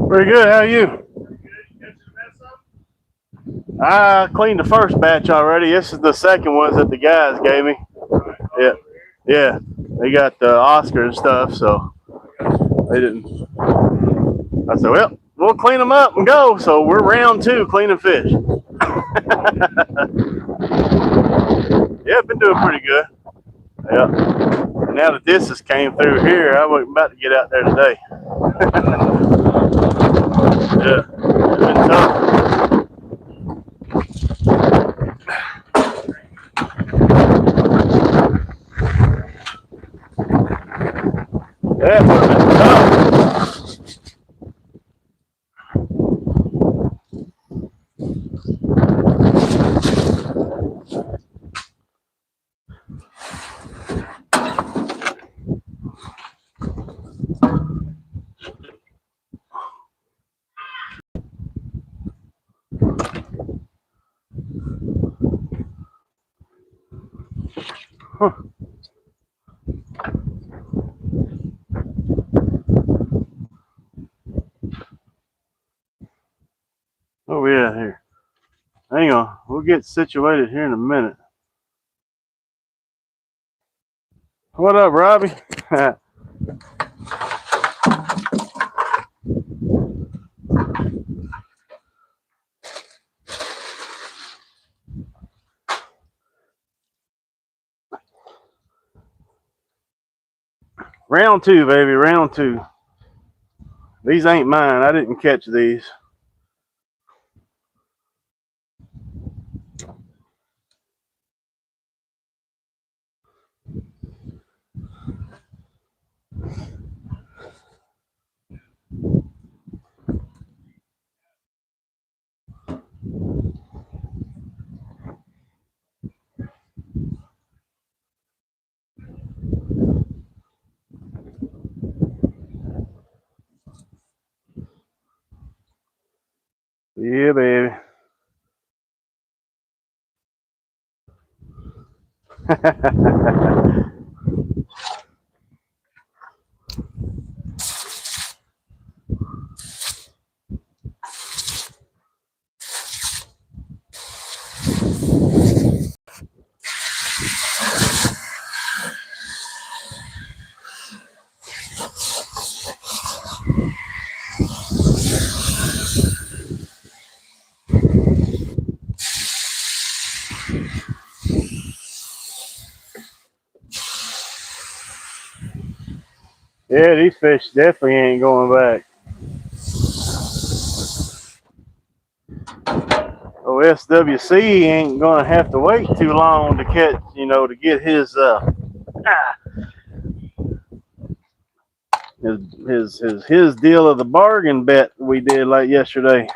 Pretty good. How are you? I cleaned the first batch already. This is the second ones that the guys gave me. Yeah, yeah. They got the Oscar and stuff, so they didn't. I said, well, we'll clean them up and go. So we're round two cleaning fish. Yeah, been doing pretty good. Yeah. Now that this has came through here, I was about to get out there today. Yeah, it's been tough. Yeah, it's been tough. Huh. Oh yeah, here. Hang on, we'll get situated here in a minute. What up, Robbie? Round two, baby, round two. These ain't mine. I didn't catch these. Yeah, baby. Yeah, these fish definitely ain't going back. OSWC ain't gonna have to wait too long to catch, to get his deal of the bargain bet we did like yesterday.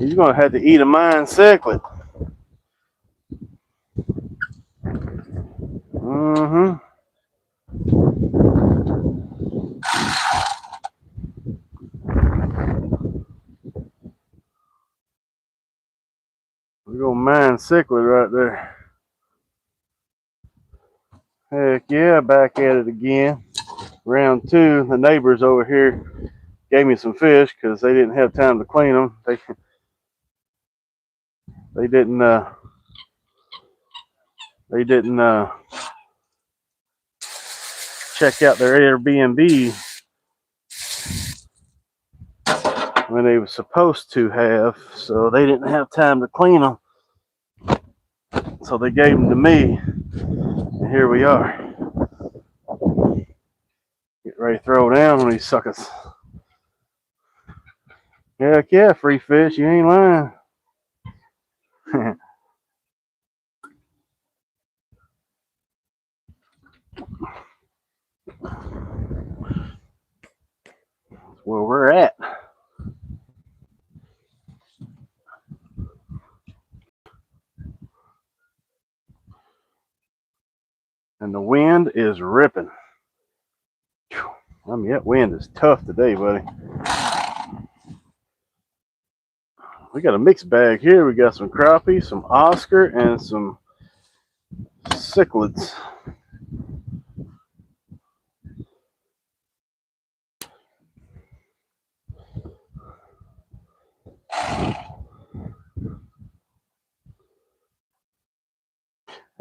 He's gonna have to eat a myan cichlid. Mm-hmm. We're gonna myan cichlid right there. Heck yeah, back at it again. Round two. The neighbors over here gave me some fish because they didn't have time to clean them. They didn't they didn't check out their Airbnb when they were supposed to have, so they didn't have time to clean them. So they gave them to me, and here we are. Get ready to throw down on these suckers. Heck yeah, free fish, you ain't lying. That's where we're at. And the wind is ripping. I mean, that wind is tough today, buddy. We got a mixed bag here. We got some crappie, some Oscar, and some cichlids.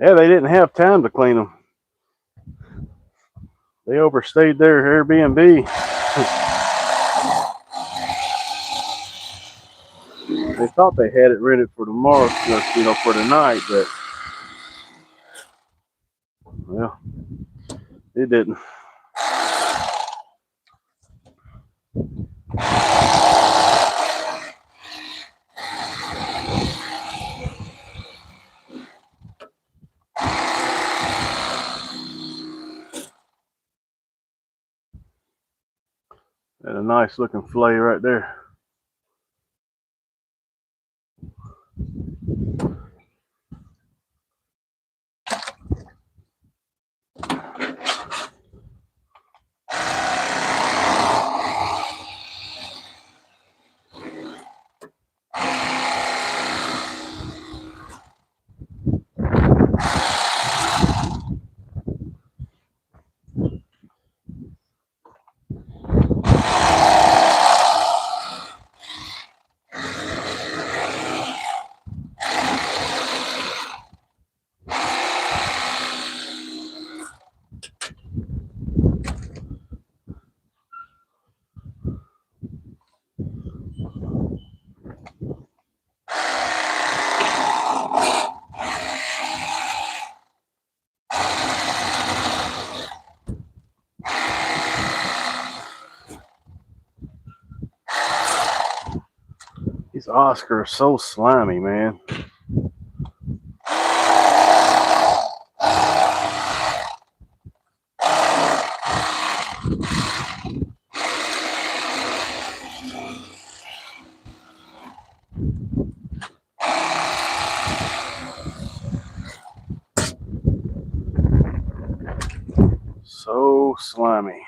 Yeah, they didn't have time to clean them. They overstayed their Airbnb. They thought they had it rented for tomorrow, for the night, but well, it didn't. And a nice looking fillet right there. These Oscars are so slimy, man. So slimy.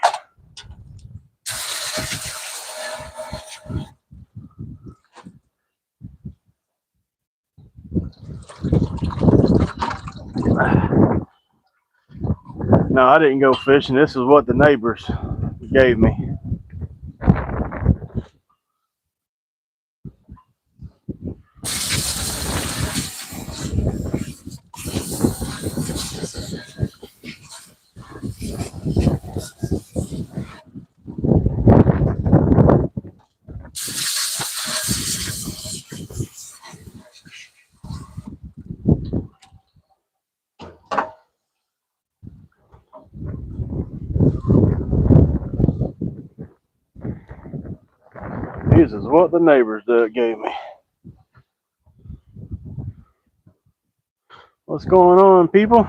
No, I didn't go fishing. This is what the neighbors gave me. This is what the neighbors gave me. What's going on, people?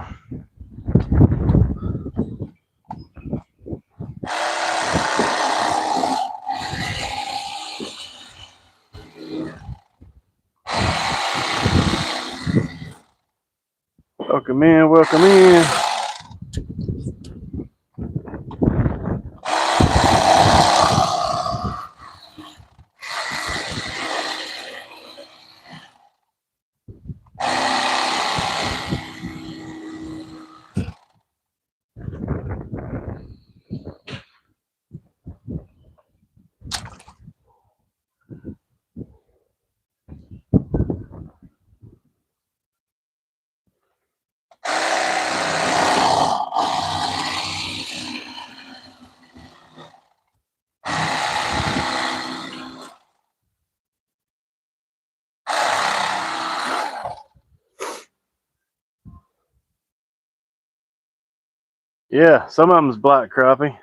Welcome in, welcome in. Yeah, some of them's black crappie.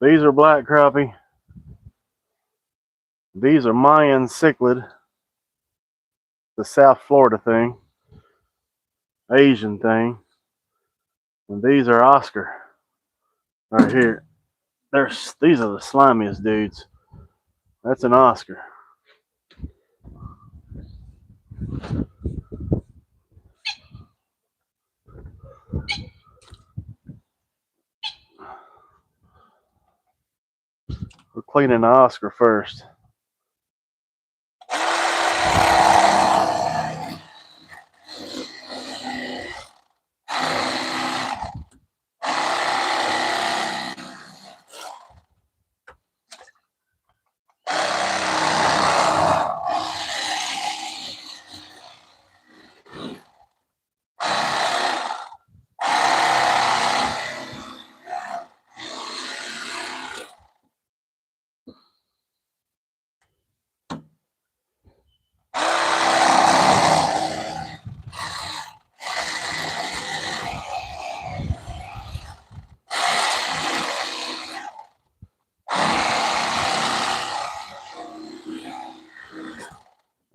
These are black crappie. These are myan cichlid, the South Florida thing, Asian thing. And these are Oscar right here. These are the slimiest dudes. That's an Oscar. We're cleaning the Oscar first.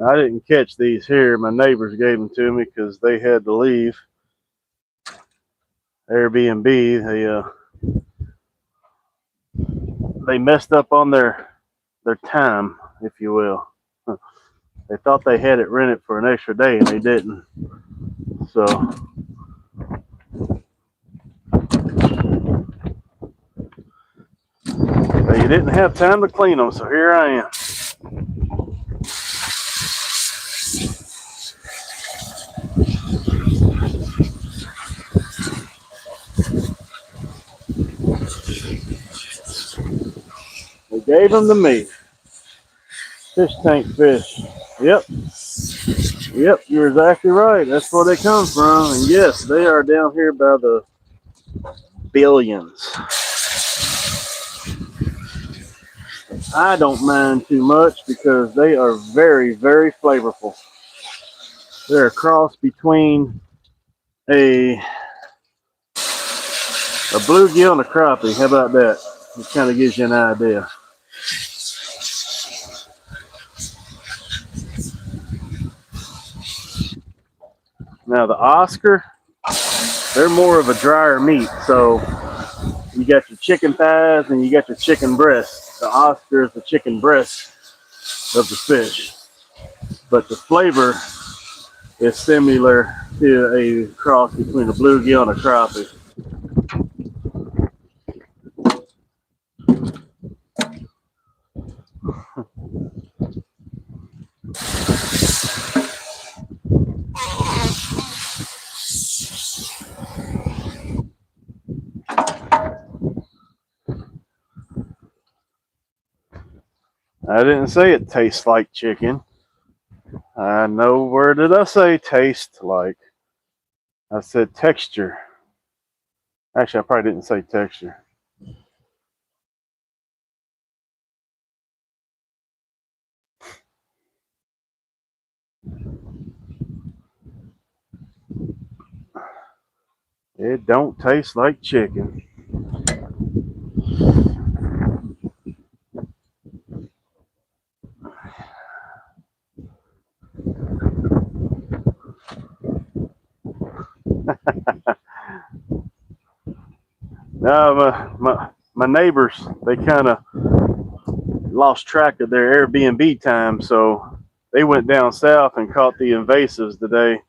I didn't catch these here. My neighbors gave them to me because they had to leave Airbnb. They messed up on their time, if you will. They thought they had it rented for an extra day and they didn't. So they didn't have time to clean them, so here I am. They gave them to me. Fish tank fish. Yep. Yep, you're exactly right. That's where they come from. And yes, they are down here by the billions. I don't mind too much because they are very, very flavorful. They're a cross between a bluegill and a crappie. How about that? It kind of gives you an idea. Now the Oscar, they're more of a drier meat. So you got your chicken thighs and you got your chicken breast. The Oscar is the chicken breast of the fish. But the flavor is similar to a cross between a bluegill and a crappie. I didn't say it tastes like chicken. I know, where did I say taste like? I said texture. Actually, I probably didn't say texture. It don't taste like chicken. No, my neighbors, they kind of lost track of their Airbnb time, so they went down south and caught the invasives today.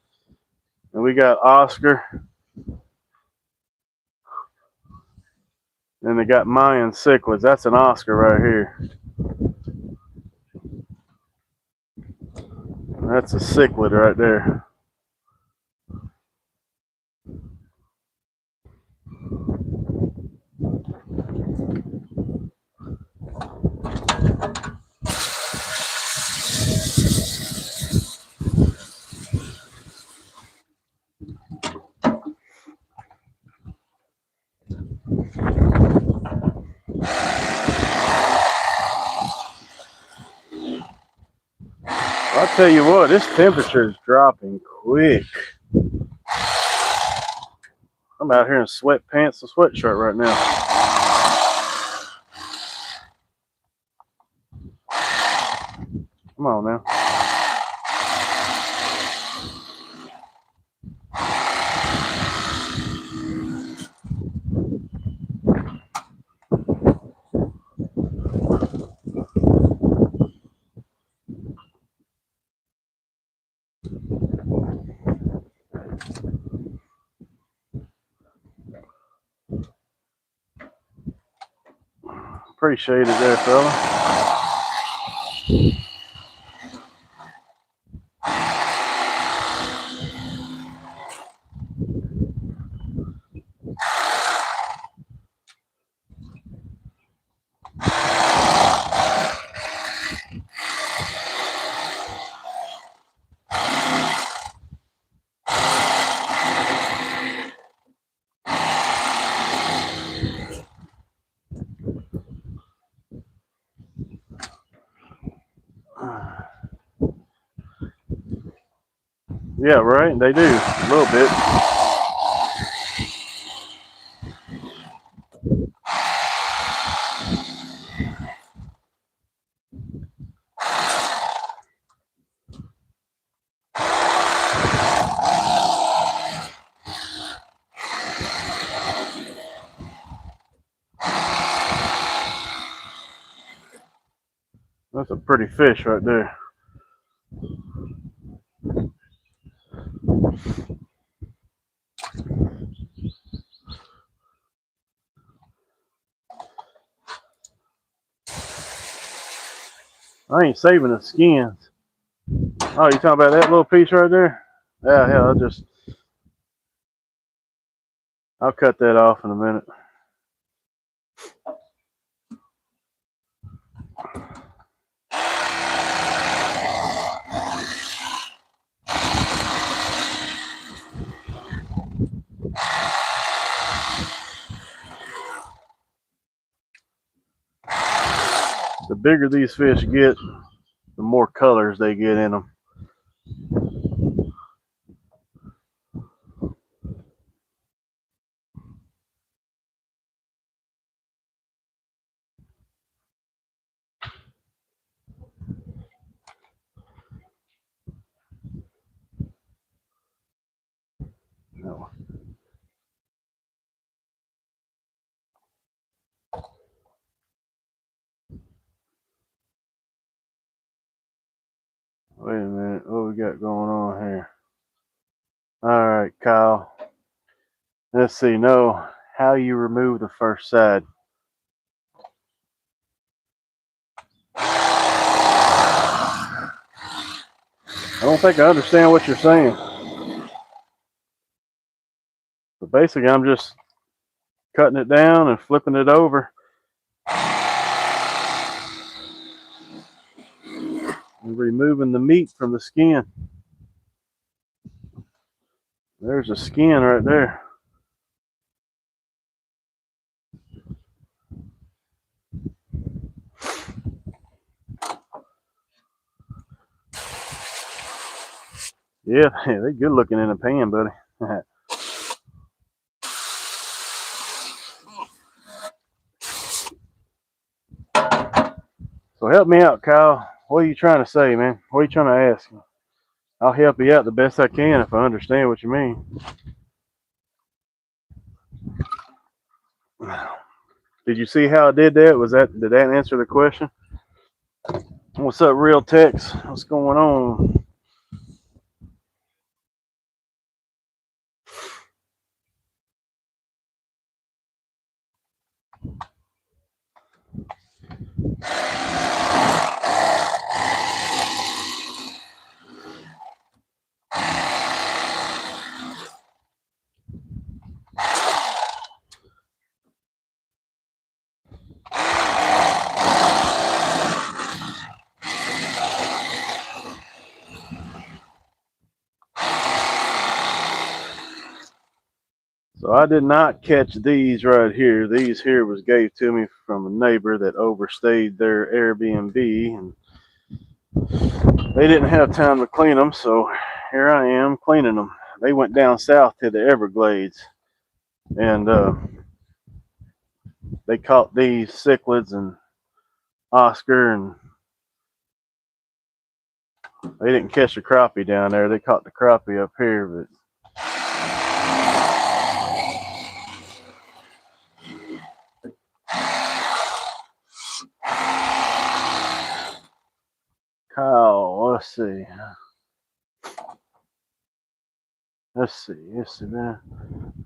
And we got Oscar, and they got myan cichlids. That's an Oscar right here. That's a cichlid right there. I'll tell you what, this temperature is dropping quick. I'm out here in sweatpants and sweatshirt right now. Come on now. Appreciate it there, fella. Yeah, right. They do a little bit. That's a pretty fish right there. I ain't saving the skins. Oh, you talking about that little piece right there? Yeah, I'll cut that off in a minute. The bigger these fish get, the more colors they get in them. No. Wait a minute, what we got going on here? Alright, Kyle. Let's see, no, how you remove the first side. I don't think I understand what you're saying. But basically, I'm just cutting it down and flipping it over. And removing the meat from the skin. There's the skin right there. Yeah, they're good looking in the pan, buddy. So help me out, Kyle. What are you trying to say, man? What are you trying to ask? I'll help you out the best I can if I understand what you mean. Did you see how I did that? Did that answer the question? What's up, Real Tex? What's going on? So I did not catch these right here. These here was gave to me from a neighbor that overstayed their Airbnb, and they didn't have time to clean them, so here I am cleaning them. They went down south to the Everglades, and they caught these cichlids and Oscar, and they didn't catch the crappie down there. They caught the crappie up here, but Kyle, let's see, man.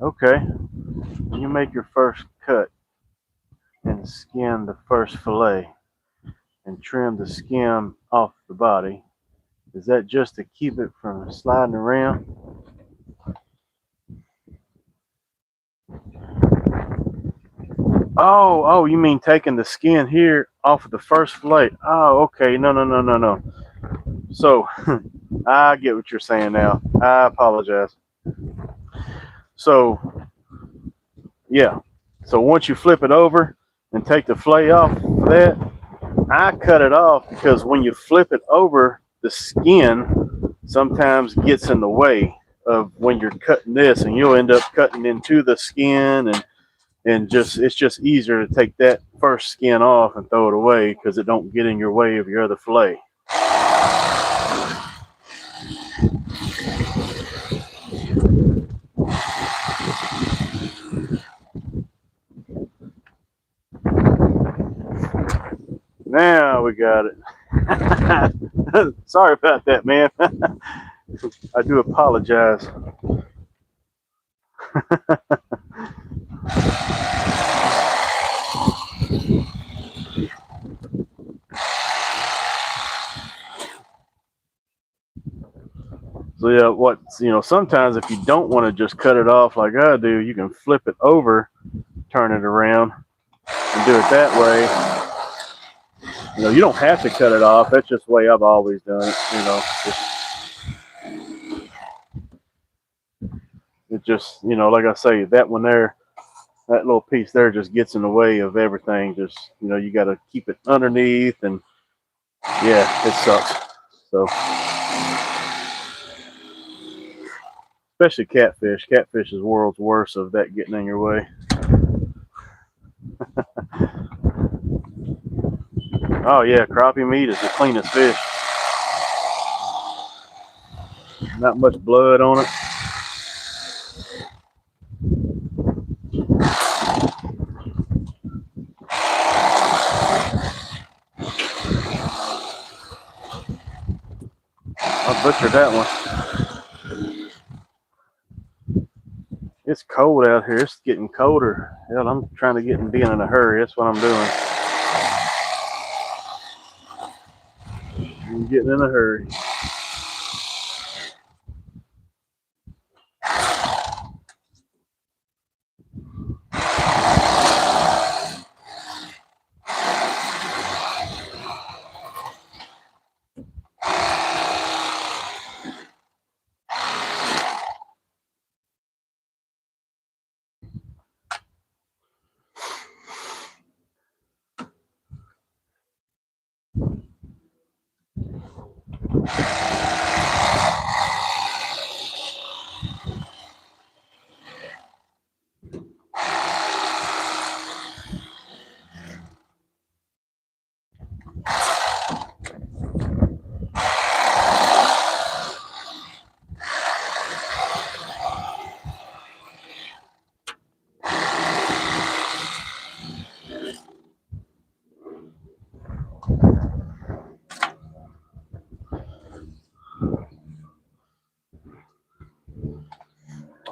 Okay, you make your first cut and skin the first fillet and trim the skin off the body. Is that just to keep it from sliding around? Oh, you mean taking the skin here off of the first fillet? Oh, okay. No. So, I get what you're saying now. I apologize. So, yeah. So once you flip it over and take the fillet off of that, I cut it off because when you flip it over, the skin sometimes gets in the way of when you're cutting this, and you'll end up cutting into the skin, and just it's just easier to take that first skin off and throw it away because it don't get in your way of your other fillet. Now we got it. Sorry about that, man. I do apologize. So yeah, sometimes if you don't want to just cut it off like I do, you can flip it over, turn it around, and do it that way. You don't have to cut it off. That's just the way I've always done it. It just, like I say, that one there, that little piece there just gets in the way of everything. Just, you got to keep it underneath, and yeah, it sucks. So, especially catfish. Catfish is the world's worst of that getting in your way. Oh yeah, crappie meat is the cleanest fish. Not much blood on it. I butchered that one. It's cold out here. It's getting colder. Hell, I'm trying to get in being in a hurry. That's what I'm doing. I'm getting in a hurry.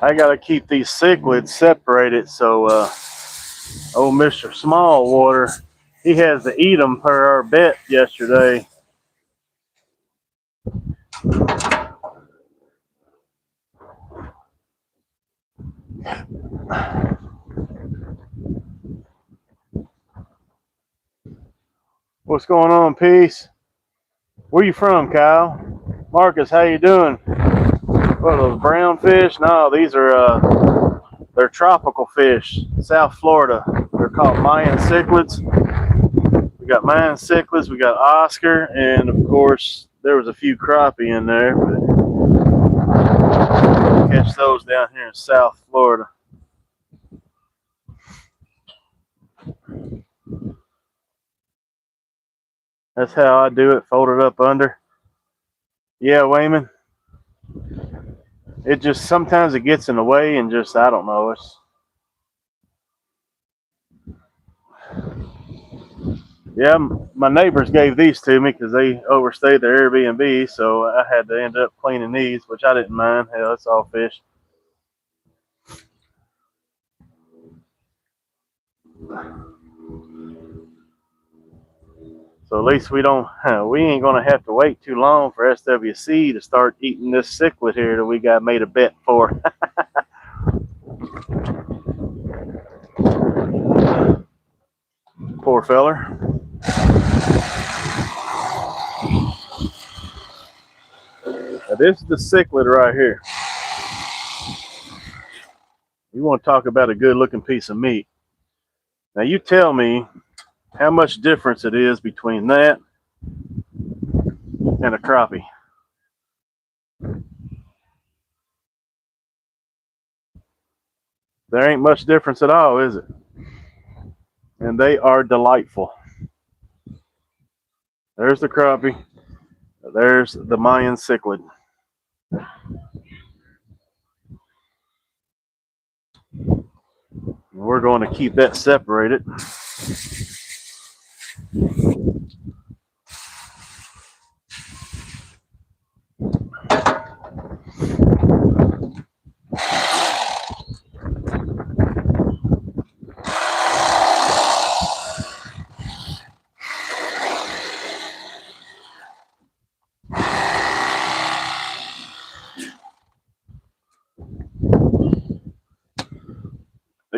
I gotta keep these cichlids separated so old Mr. Smallwater, he has to eat them per our bet yesterday. What's going on, Peace? Where you from, Kyle? Marcus, how you doing? What, those brown fish? No, these are they're tropical fish, South Florida. They're called myan cichlids. We got myan cichlids, we got Oscar, and of course there was a few crappie in there, but catch those down here in South Florida. That's how I do it, fold it up under. Yeah, Wayman. It just sometimes it gets in the way, and just I don't know. Yeah, my neighbors gave these to me because they overstayed their Airbnb, so I had to end up cleaning these, which I didn't mind. Hell, it's all fish. So at least we ain't gonna have to wait too long for SWC to start eating this cichlid here that we got made a bet for. Poor feller. Now this is the cichlid right here. You want to talk about a good looking piece of meat. Now you tell me how much difference it is between that and a crappie. There ain't much difference at all, is it? And they are delightful. There's the crappie. There's the myan cichlid. We're going to keep that separated.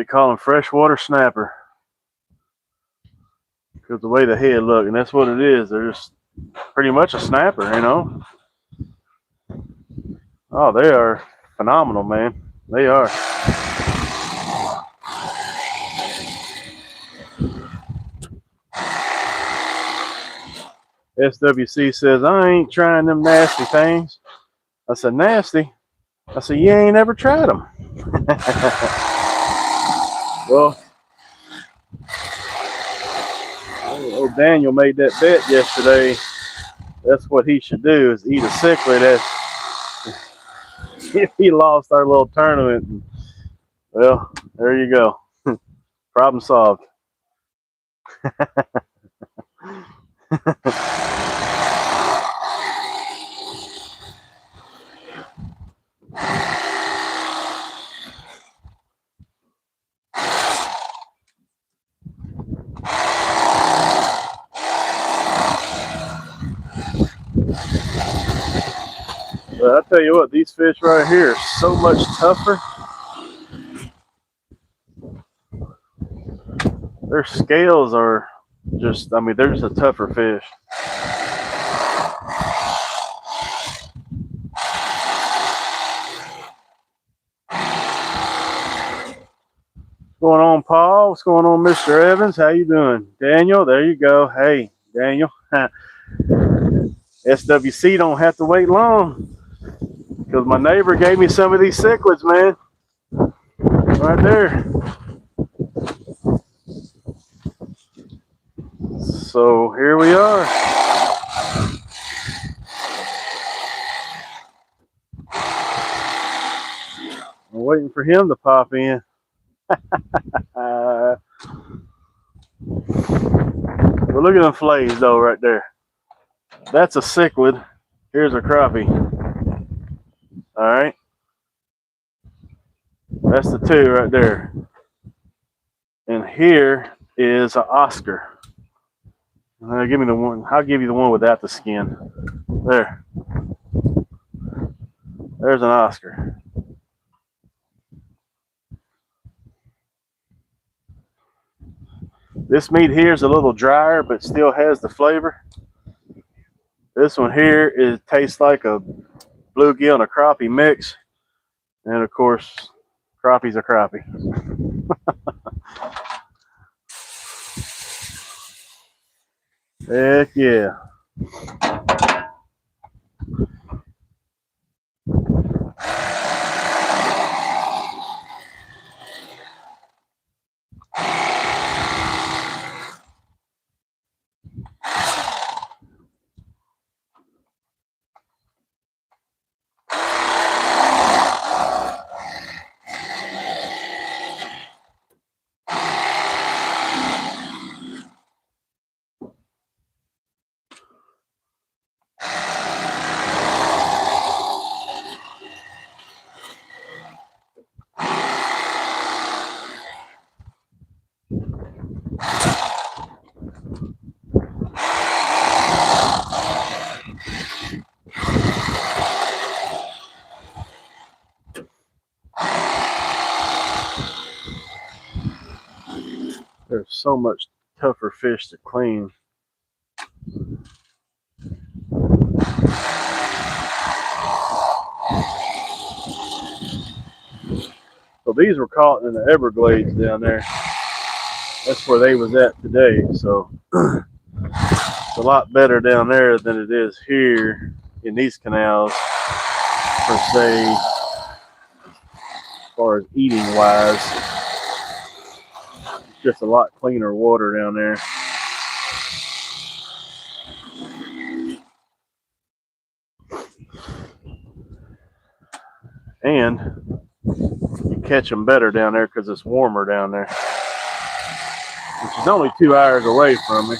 They call them freshwater snapper because the way the head look, and that's what it is. They're just pretty much a snapper, you know. Oh, they are phenomenal, man. They are. SWC says, I ain't trying them nasty things. I said, nasty? I said, you ain't ever tried them. Well, old Daniel made that bet yesterday. That's what he should do, is eat a cichlid. He lost our little tournament. Well, there you go. Problem solved. But I tell you what, these fish right here are so much tougher. Their scales are just, I mean, they're just a tougher fish. What's going on, Paul? What's going on, Mr. Evans? How you doing? Daniel, there you go. Hey, Daniel. SWC don't have to wait long because my neighbor gave me some of these cichlids, man. Right there. So here we are. I'm waiting for him to pop in. Well, look at them fillets though right there. That's a cichlid. Here's a crappie. All right. That's the two right there. And here is an Oscar. Give me the one. I'll give you the one without the skin. There. There's an Oscar. This meat here is a little drier, but still has the flavor. This one here tastes like a bluegill and a crappie mix. And of course, crappies are crappie. Heck yeah. There's so much tougher fish to clean. So these were caught in the Everglades down there. That's where they was at today. So it's a lot better down there than it is here in these canals, per se, as far as eating wise. It's just a lot cleaner water down there. And you catch them better down there because it's warmer down there, which is only 2 hours away from me.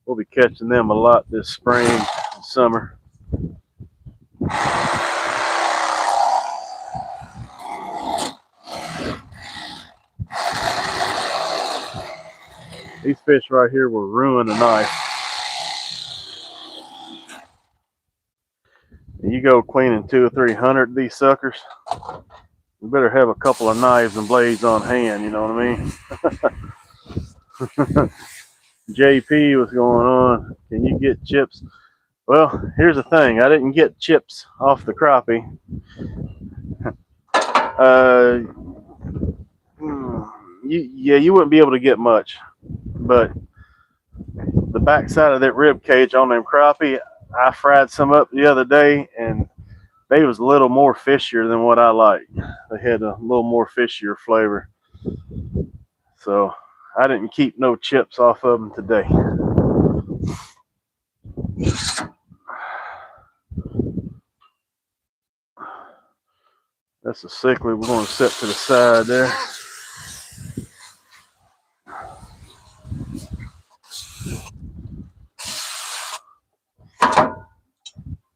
We'll be catching them a lot this spring and summer. These fish right here will ruin a knife. You go cleaning 200 or 300 of these suckers, you better have a couple of knives and blades on hand, you know what I mean? JP, what's going on? Can you get chips? Well, here's the thing. I didn't get chips off the crappie. You wouldn't be able to get much, but the backside of that rib cage on them crappie, I fried some up the other day, and they was a little more fishier than what I like. They had a little more fishier flavor. So I didn't keep no chips off of them today. That's a cichlid we're going to set to the side there.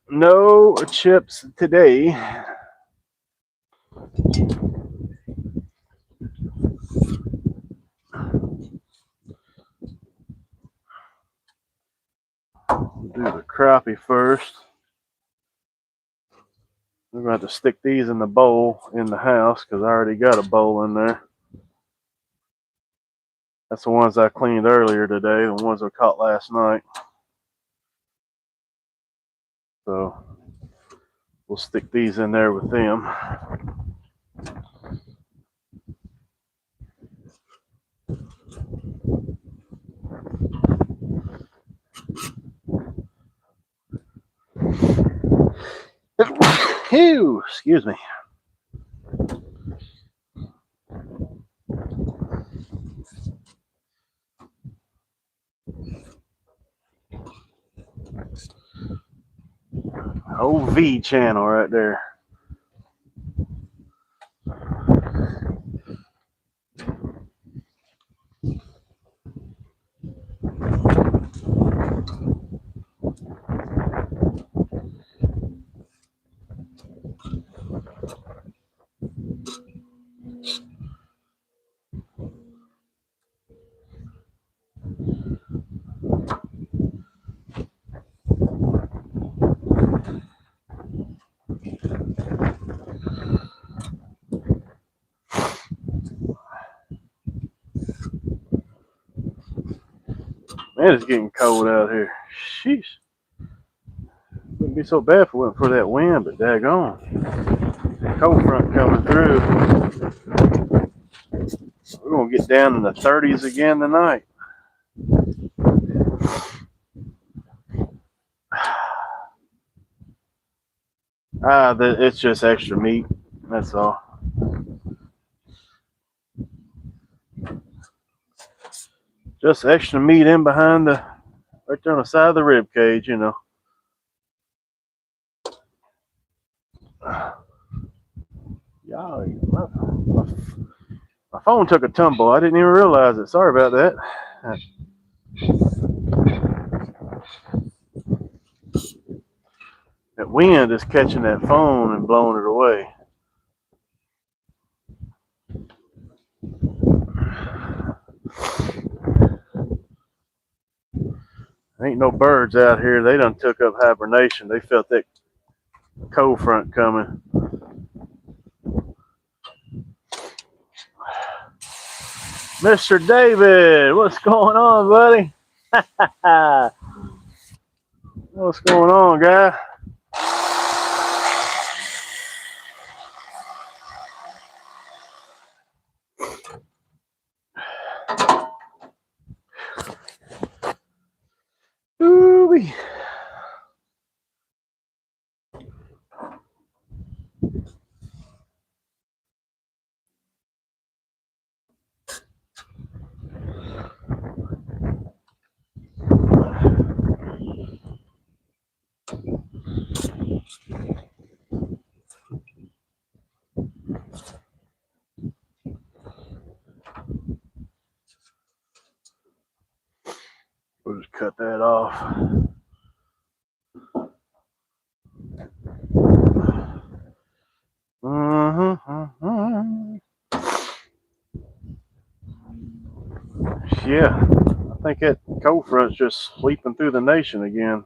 No chips today. We'll do the crappie first. We're going to have to stick these in the bowl in the house because I already got a bowl in there. That's the ones I cleaned earlier today, the ones I caught last night. So we'll stick these in there with them. Ew, excuse me. OV channel right there. Man, it's getting cold out here. Sheesh. Wouldn't be so bad if it wasn't for that wind, but daggone. Cold front coming through. We're going to get down in the 30s again tonight. It's just extra meat. That's all. Just extra meat in behind right there on the side of the rib cage, you know. Y'all, my phone took a tumble. I didn't even realize it. Sorry about that. That wind is catching that phone and blowing it away. Ain't no birds out here. They done took up hibernation. They felt that cold front coming. Mr. David, what's going on, buddy? What's going on, guy? Ooh-wee. We'll just cut that off. Yeah, I think that cold front's just sweeping through the nation again.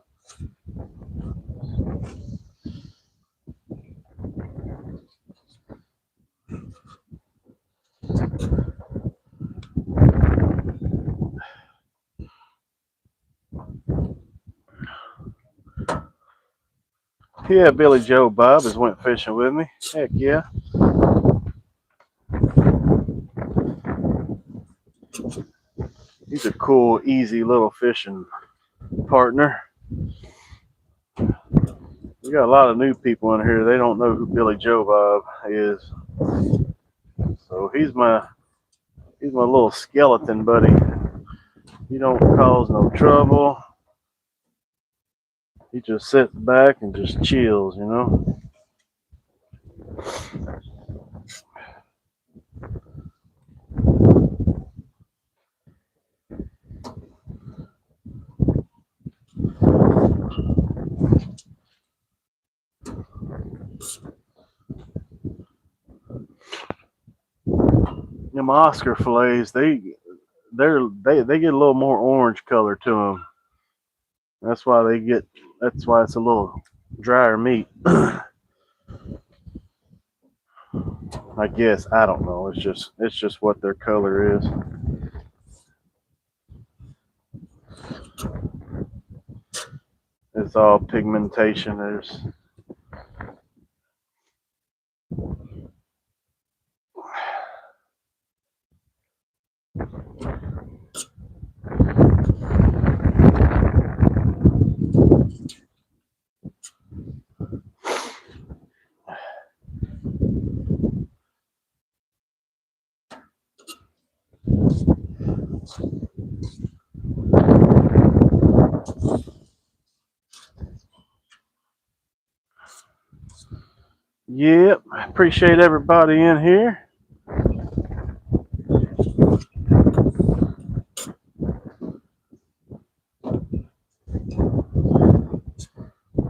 Yeah, Billy Joe Bob has went fishing with me. Heck yeah. He's a cool, easy little fishing partner. We got a lot of new people in here. They don't know who Billy Joe Bob is. So he's my little skeleton buddy. He don't cause no trouble. He just sits back and just chills, you know. Them Oscar fillets, they get a little more orange color to them. That's why that's why it's a little drier meat. I guess I don't know. It's just what their color is. It's all pigmentation. There's Yep. Appreciate everybody in here.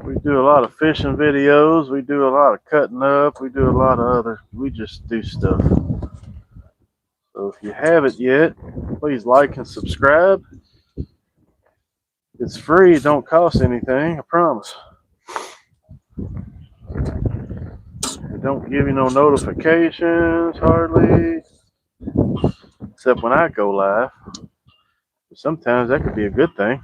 We do a lot of fishing videos. We do a lot of cutting up. We do a lot of we just do stuff. So if you haven't yet, please like and subscribe. It's free. It don't cost anything. I promise. It don't give you no notifications hardly, except when I go live. Sometimes that could be a good thing.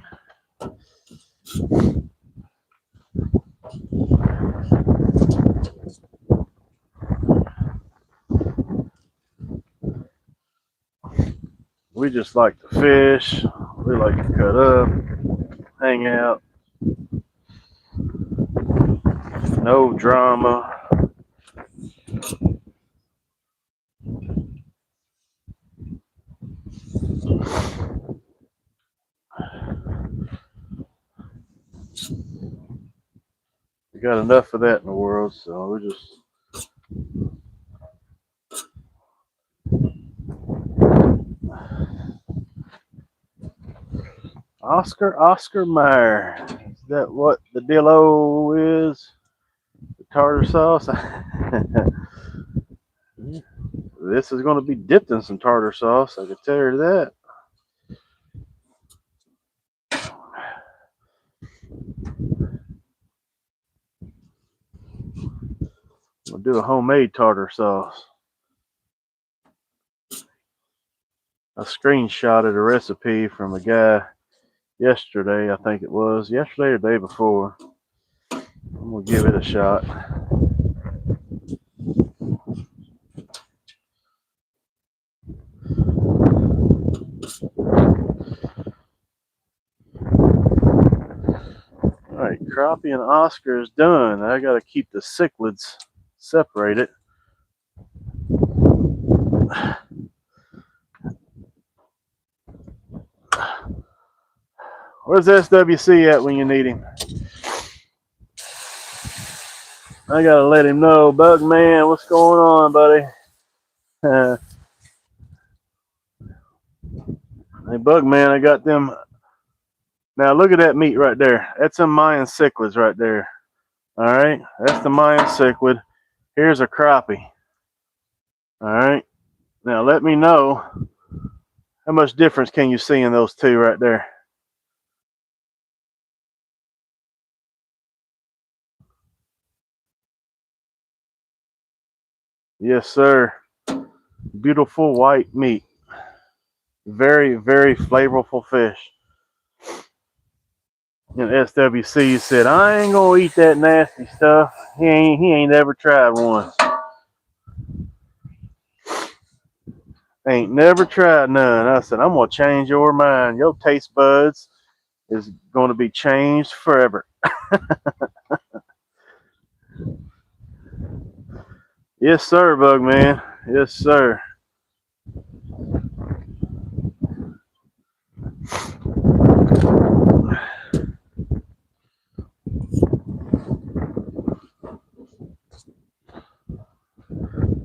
We just like to fish. We like to cut up, hang out. No drama. We got enough of that in the world, so we're just Oscar Mayer. Is that what the deal is? The tartar sauce? This is going to be dipped in some tartar sauce, I can tell you that. We'll do a homemade tartar sauce. I screenshotted a recipe from a guy yesterday, I think it was. Yesterday or the day before. I'm going to give it a shot. Alright, crappie and Oscar is done. I got to keep the cichlids separated. Where's SWC at when you need him? I gotta let him know. Bug man, what's going on, buddy? Hey, Bug man, I got them. Now look at that meat right there. That's a myan cichlids right there. All right, that's the myan cichlid. Here's a crappie. All right, now let me know how much difference can you see in those two right there. Yes, sir. Beautiful white meat. Very, very flavorful fish. And SWC said, I ain't gonna eat that nasty stuff. He ain't ever tried one. Ain't never tried none. I said, I'm gonna change your mind. Your taste buds is gonna be changed forever. Yes, sir, Bug Man. Yes, sir.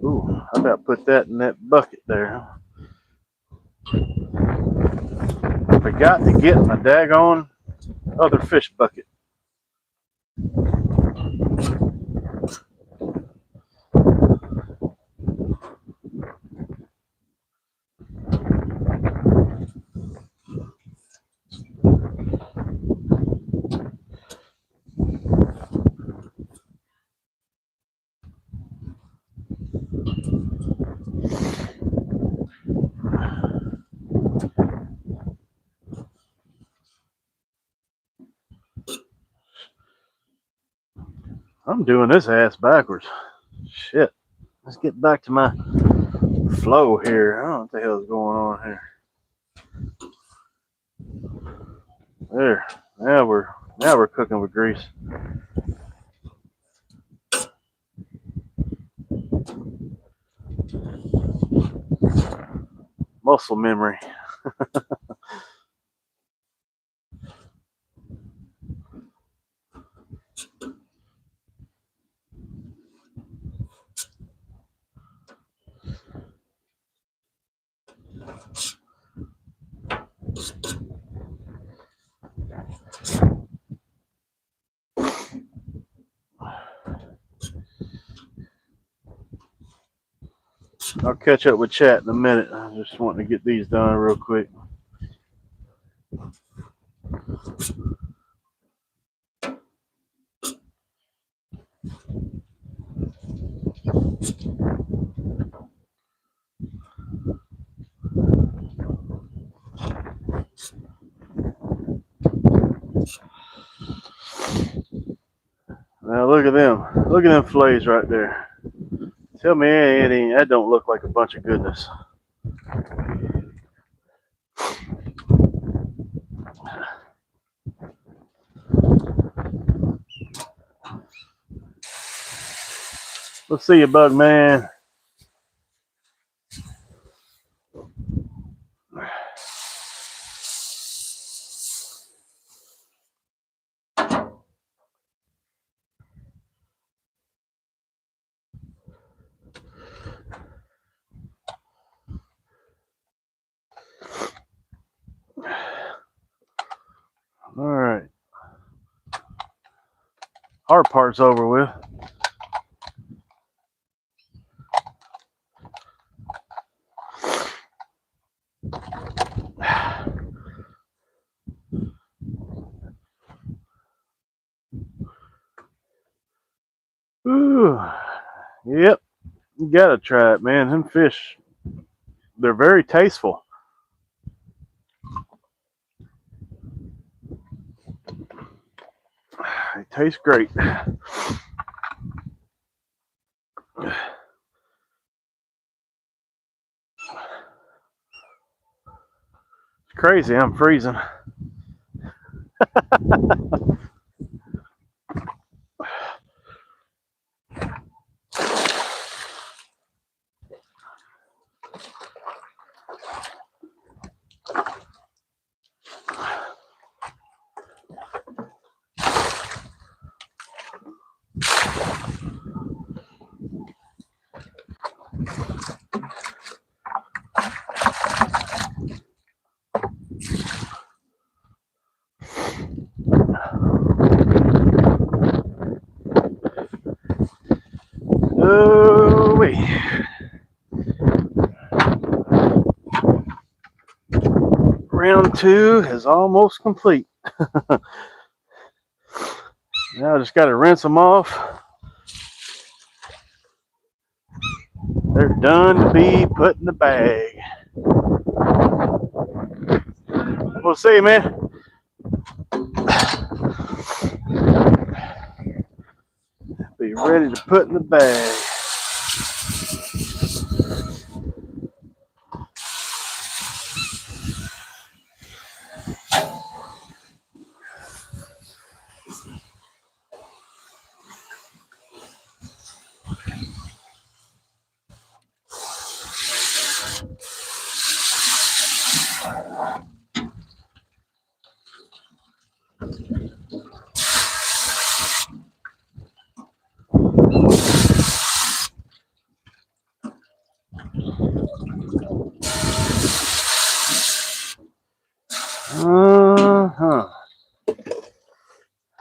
Ooh, I about put that in that bucket there. I forgot to get my daggone other fish bucket. I'm doing this ass backwards. Shit. Let's get back to my flow here. I don't know what the hell's going on here. There. Now we're cooking with grease. Muscle memory. I'll catch up with chat in a minute. I just want to get these done real quick. Now look at them. Look at them fillets right there. Tell me that don't look like a bunch of goodness. Let's see you, Bug Man. All right. Our part's over with. Ooh. Yep. You gotta try it, man. Them fish, they're very tasteful. They taste great. It's crazy. I'm freezing. Oh, wait. Round 2 is almost complete. Now I just got to rinse them off. They're done to be put in the bag. We'll see, man. be ready to put in the bag.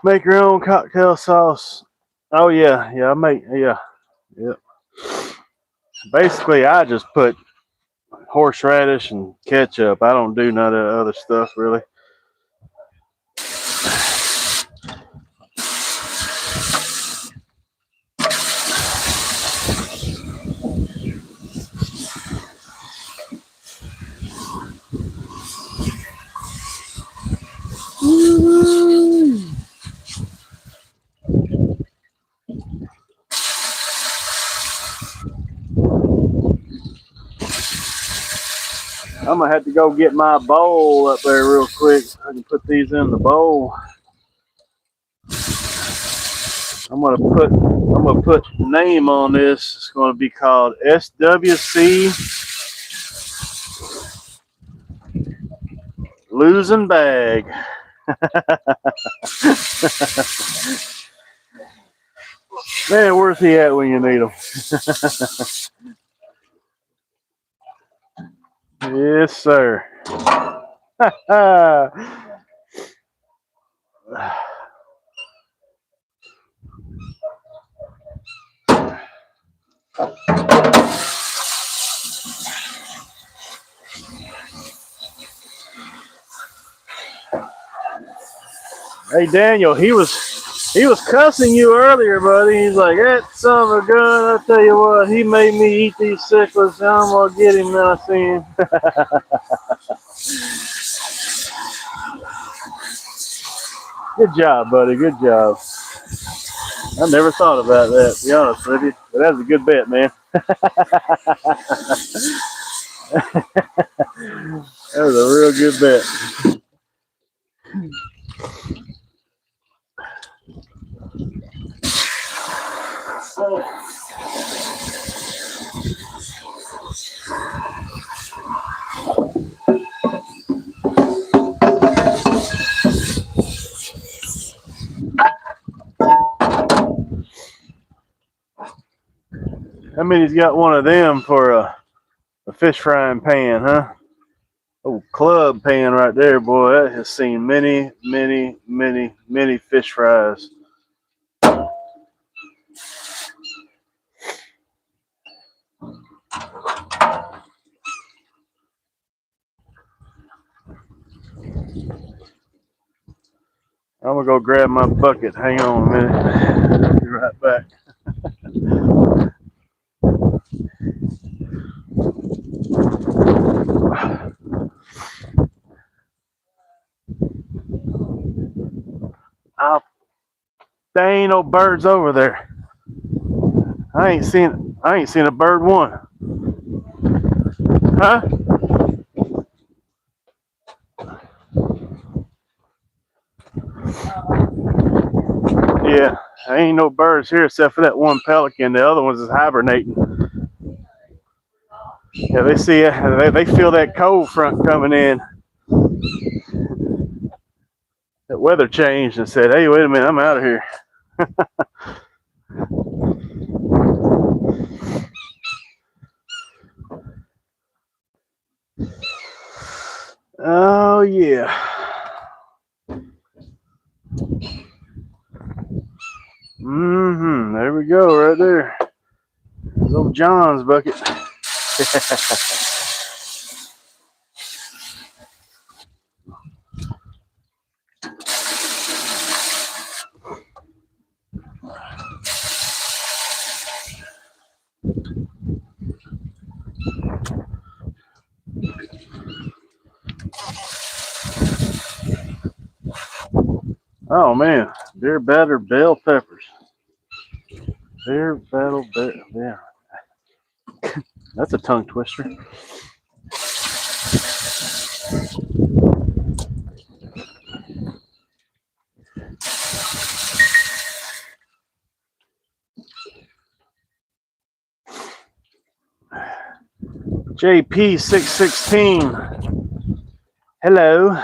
Make your own cocktail sauce. Oh yeah, I make yeah. Basically, I just put horseradish and ketchup. I don't do none of the other stuff really. I'm gonna have to go get my bowl up there real quick. I can put these in the bowl. I'm gonna put name on this. It's gonna be called SWC Losing Bag. Man, where's he at when you need him? Yes, sir. Hey Daniel, he was cussing you earlier, buddy. He's like, that son of a gun, I tell you what, he made me eat these cichlids. I'm gonna get him now, I see him. Good job, buddy, good job. I never thought about that, to be honest with you. But that was a good bet, man. That was a real good bet. I mean, he's got one of them for a fish frying pan, huh? Oh, club pan right there, boy. That has seen many, many, many, many fish fries. I'm gonna go grab my bucket. Hang on a minute. I'll be right back. Oh, there ain't no birds over there. I ain't seen a bird one. Huh? Yeah, there ain't no birds here except for that one pelican. The other ones is hibernating. Yeah, they see it. They feel that cold front coming in. That weather changed and said, "Hey, wait a minute, I'm out of here." Oh yeah. There we go, right there. There's old John's bucket. Oh man, deer batter bell peppers. Bear battle, bear, yeah. That's a tongue twister. JP616. Hello.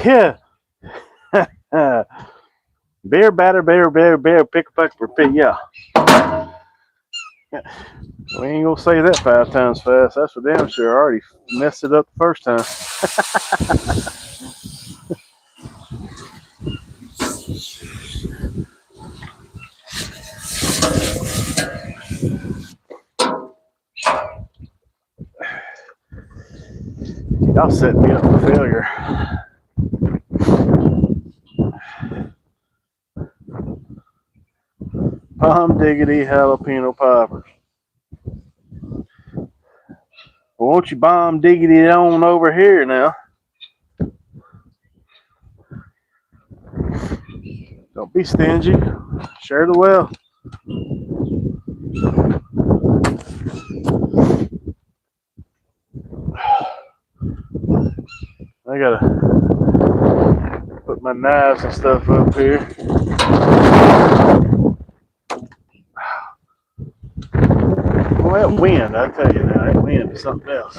Yeah. Bear batter, bear, pick a peck for pit. Yeah. We ain't gonna say that 5 times fast. That's for damn sure. I already messed it up the first time. Y'all set me up for failure. Bomb diggity jalapeno poppers. Well, won't you bomb diggity on over here now? Don't be stingy. Share the wealth. I gotta put my knives and stuff up here. Well, that wind, I tell you now, that wind is something else.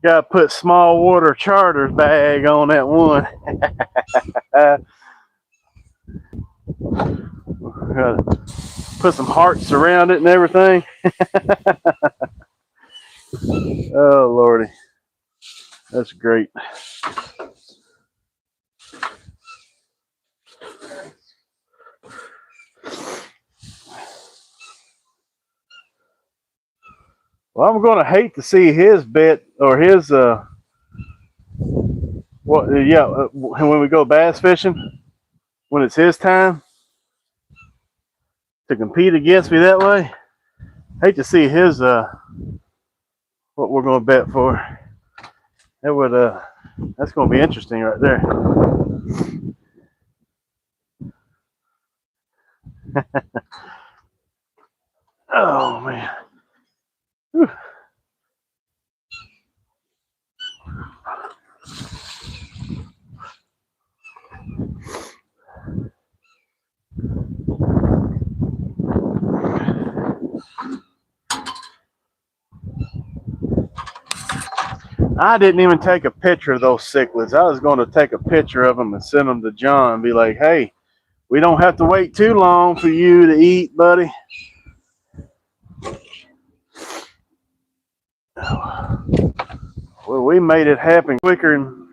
Gotta put small water charters bag on that one. Gotta put some hearts around it and everything. Oh Lordy, that's great. Well, I'm gonna hate to see his bet or his when we go bass fishing, when it's his time to compete against me that way. Hate to see his what we're gonna bet for. That would that's gonna be interesting right there. Oh man. Whew. I didn't even take a picture of those cichlids. I was going to take a picture of them and send them to John and be like, hey, we don't have to wait too long for you to eat, buddy. Well, we made it happen quicker than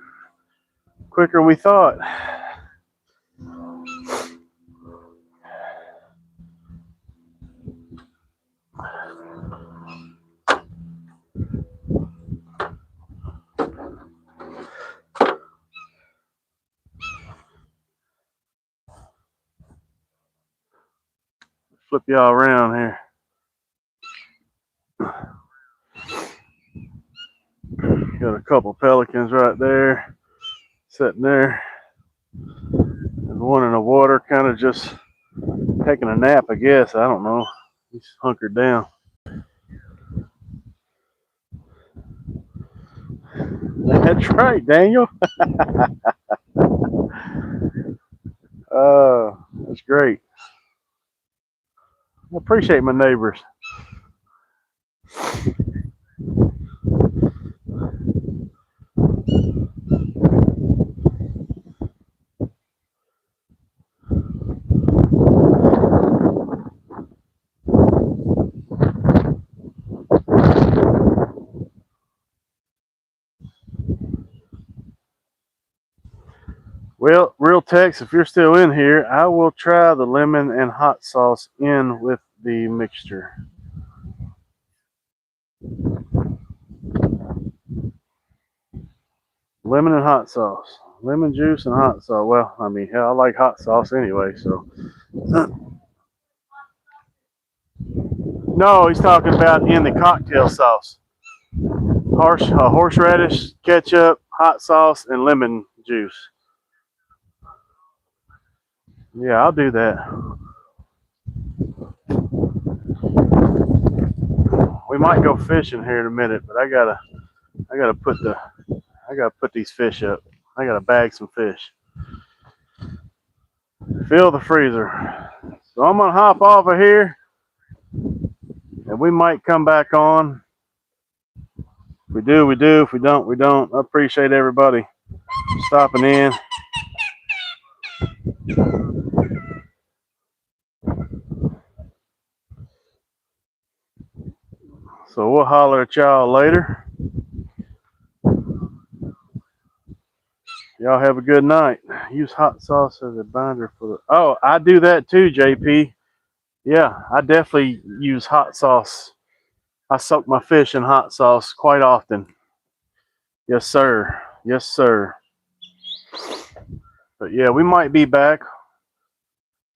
we thought. Flip y'all around here. Got a couple pelicans right there, sitting there. And one in the water, kind of just taking a nap, I guess. I don't know. He's hunkered down. That's right, Daniel. That's great. I appreciate my neighbors. Well, Real Tex, if you're still in here, I will try the lemon and hot sauce in with the mixture. Lemon and hot sauce. Lemon juice and hot sauce. Well, I mean, hell, I like hot sauce anyway, so. No, he's talking about in the cocktail sauce. Horseradish, ketchup, hot sauce, and lemon juice. Yeah, I'll do that. We might go fishing here in a minute, but I gotta put these fish up. I gotta bag some fish. Fill the freezer. So I'm gonna hop off of here, and we might come back on. If we do, we do. If we don't, we don't. I appreciate everybody stopping in. So we'll holler at y'all later. Y'all have a good night. Use hot sauce as a binder for the. Oh, I do that too, JP. Yeah, I definitely use hot sauce. I soak my fish in hot sauce quite often. Yes, sir. Yes, sir. But yeah, we might be back.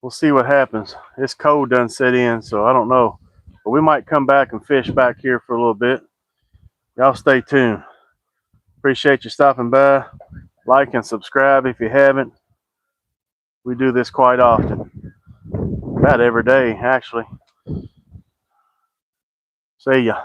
We'll see what happens. It's cold done set in, so I don't know. But we might come back and fish back here for a little bit. Y'all stay tuned. Appreciate you stopping by. Like and subscribe if you haven't. We do this quite often. About every day, actually. See ya.